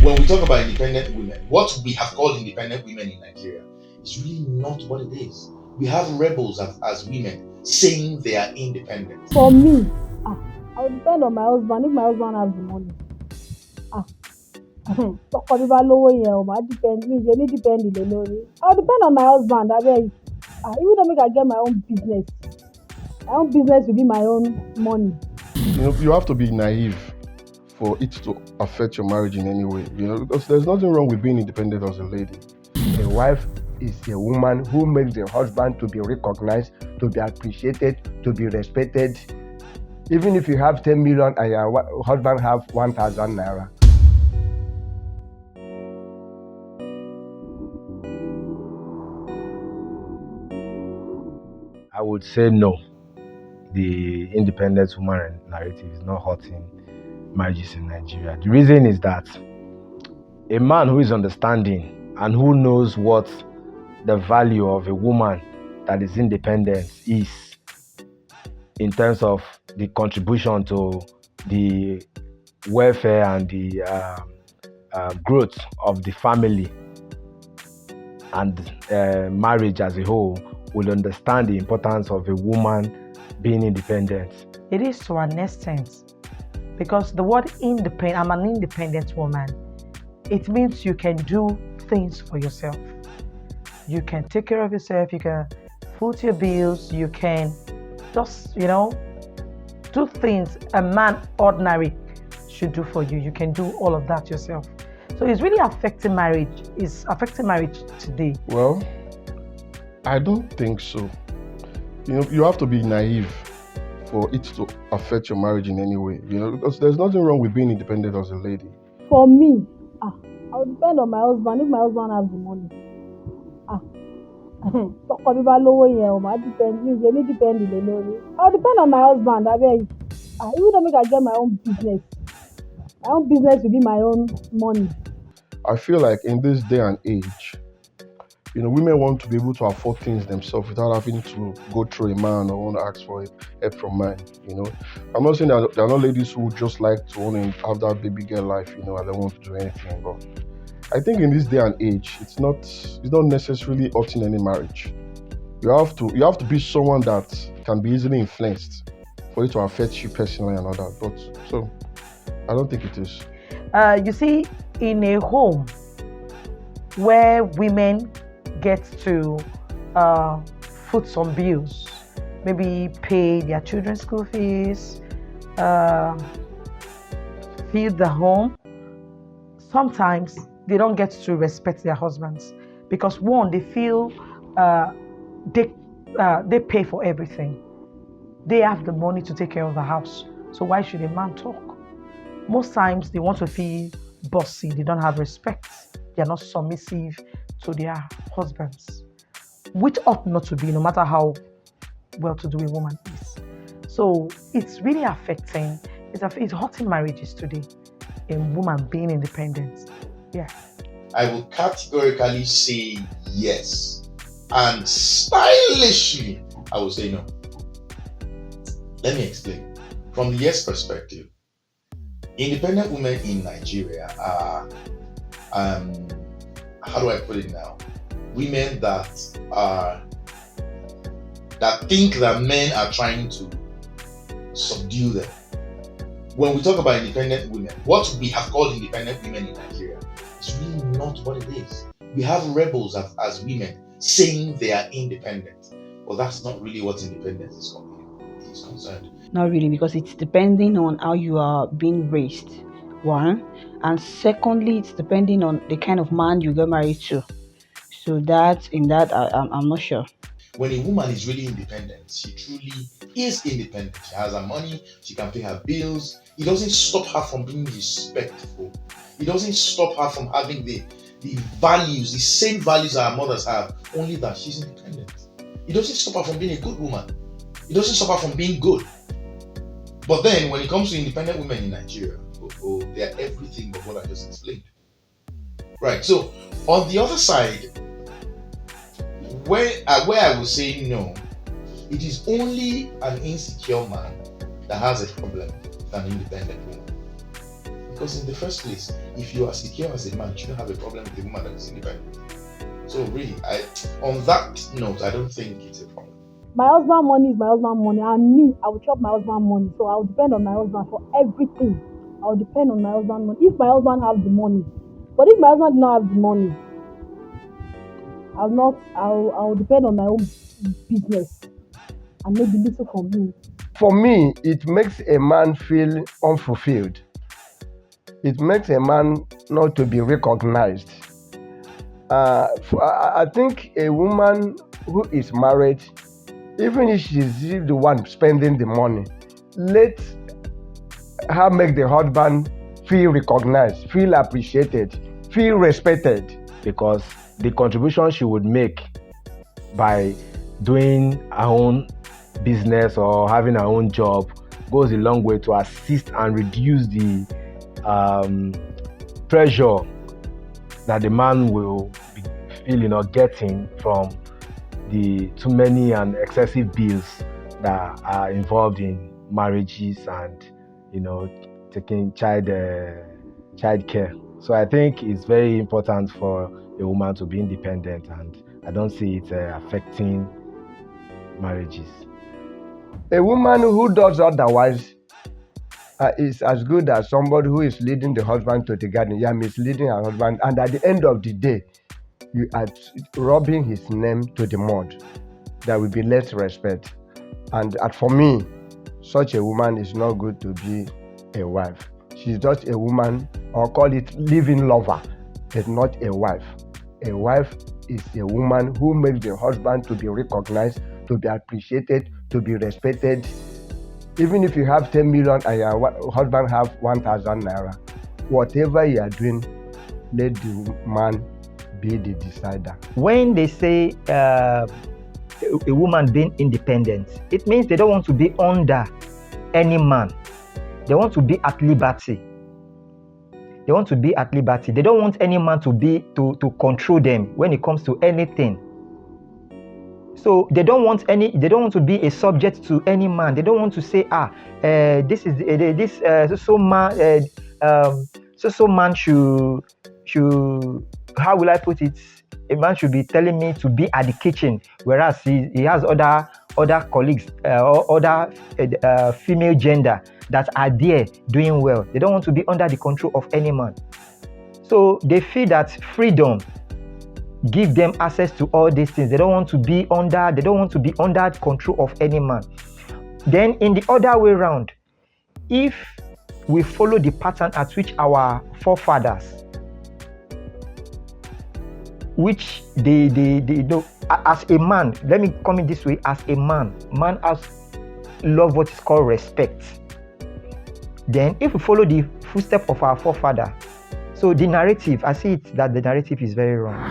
When we talk about independent women, what we have called independent women in Nigeria is really not what it is. We have rebels as women saying they are independent. For me, I would depend on my husband if my husband has the money. Tọkọ mi bá lówó yẹn o, màá depend mi ṣe ní depend lé lórí. I would depend on my husband abeg. Even though make I get my own business. My own business will be my own money. You have to be naive for it to affect your marriage in any way. Because there's nothing wrong with being independent as a lady. A wife is a woman who makes the husband to be recognized, to be appreciated, to be respected. Even if you have 10 million and your husband have 1,000 naira. I would say no. The independent woman narrative is not hurting marriages in Nigeria. The reason is that a man who is understanding and who knows what the value of a woman that is independent is in terms of the contribution to the welfare and the growth of the family and marriage as a whole, will understand the importance of a woman being independent. It is to an extent, because the word independent, I'm an independent woman. It means you can do things for yourself. You can take care of yourself, you can foot your bills, you can just, do things a man ordinary should do for you. You can do all of that yourself. So it's really affecting marriage. It's affecting marriage today. Well, I don't think so. You have to be naive for it to affect your marriage in any way. Because there's nothing wrong with being independent as a lady. For me, I would depend on my husband if my husband has the money. Tọkọ mi bá lówó yẹn o, màá depend mi ṣe ní depend lé lórí. I would depend on my husband abeg. Even though make I get my own business. My own business will be my own money. I feel like in this day and age, women want to be able to afford things themselves without having to go through a man or want to ask for help from man. I'm not saying that there are not ladies who just like to want to have that baby girl life, and don't want to do anything. But I think in this day and age, it's not necessarily hurting any marriage. You have to be someone that can be easily influenced for it to affect you personally and all that. But so I don't think it is. You see, in a home where women get to foot some bills, maybe pay their children's school fees, feed the home, sometimes they don't get to respect their husbands because one, they feel they pay for everything. They have the money to take care of the house. So why should a man talk? Most times they want to feel bossy. They don't have respect. They're not submissive to their husbands, which ought not to be, no matter how well-to-do a woman is. So it's really affecting, it's hurting marriages today, a woman being independent. Yeah. I will categorically say yes. And stylishly, I will say no. Let me explain. From the yes perspective, independent women in Nigeria are, how do I put it now? Women that think that men are trying to subdue them. When we talk about independent women, what we have called independent women in Nigeria is really not what it is. We have rebels as women saying they are independent. Well, that's not really what independence is concerned. Not really, because it's depending on how you are being raised, one, and secondly, it's depending on the kind of man you get married to. So I'm not sure. When a woman is really independent, she truly is independent. She has her money, she can pay her bills. It doesn't stop her from being respectful. It doesn't stop her from having the values, the same values that her mothers have, only that she's independent. It doesn't stop her from being a good woman. It doesn't stop her from being good. But then, when it comes to independent women in Nigeria, they are everything but what I just explained. Right, so on the other side, where I will say no, it is only an insecure man that has a problem with an independent woman. Because in the first place, if you are secure as a man, you shouldn't have a problem with a woman that is independent. So really, on that note, I don't think it's a problem. My husband money is my husband money, and me, I will chop my husband money. So I will depend on my husband for everything. I will depend on my husband money if my husband has the money. But if my husband does not have the money, I'll depend on my own business and maybe little from him. For me, it makes a man feel unfulfilled. It makes a man not to be recognized. I think a woman who is married, even if she's the one spending the money, let her make the husband feel recognized, feel appreciated, feel respected. Because the contribution she would make by doing her own business or having her own job goes a long way to assist and reduce the pressure that the man will be feeling or getting from the too many and excessive bills that are involved in marriages and taking child care. So I think it's very important for a woman to be independent, and I don't see it affecting marriages. A woman who does otherwise is as good as somebody who is leading the husband to the garden. You are misleading her husband, and at the end of the day, you are rubbing his name to the mud. There will be less respect. And for me, such a woman is not good to be a wife. She's just a woman, or call it living lover, but not a wife. A wife is a woman who makes the husband to be recognized, to be appreciated, to be respected. Even if you have 10 million and your husband have 1,000 naira, whatever you are doing, let the man be the decider. When they say a woman being independent, it means they don't want to be under any man. They want to be at liberty. They want to be at liberty. They don't want any man to control them when it comes to anything. So they don't want to be a subject to any man. They don't want to say, so man should, how will I put it? A man should be telling me to be at the kitchen, whereas he has other colleagues or other female gender that are there doing well. They don't want to be under the control of any man. So they feel that freedom give them access to all these things. They don't want to be under control of any man. Then in the other way around, if we follow the pattern at which our forefathers, which they know, as a man, let me come in this way, as a man has love what is called respect. Then if we follow the footsteps of our forefather, so the narrative, I see it that the narrative is very wrong.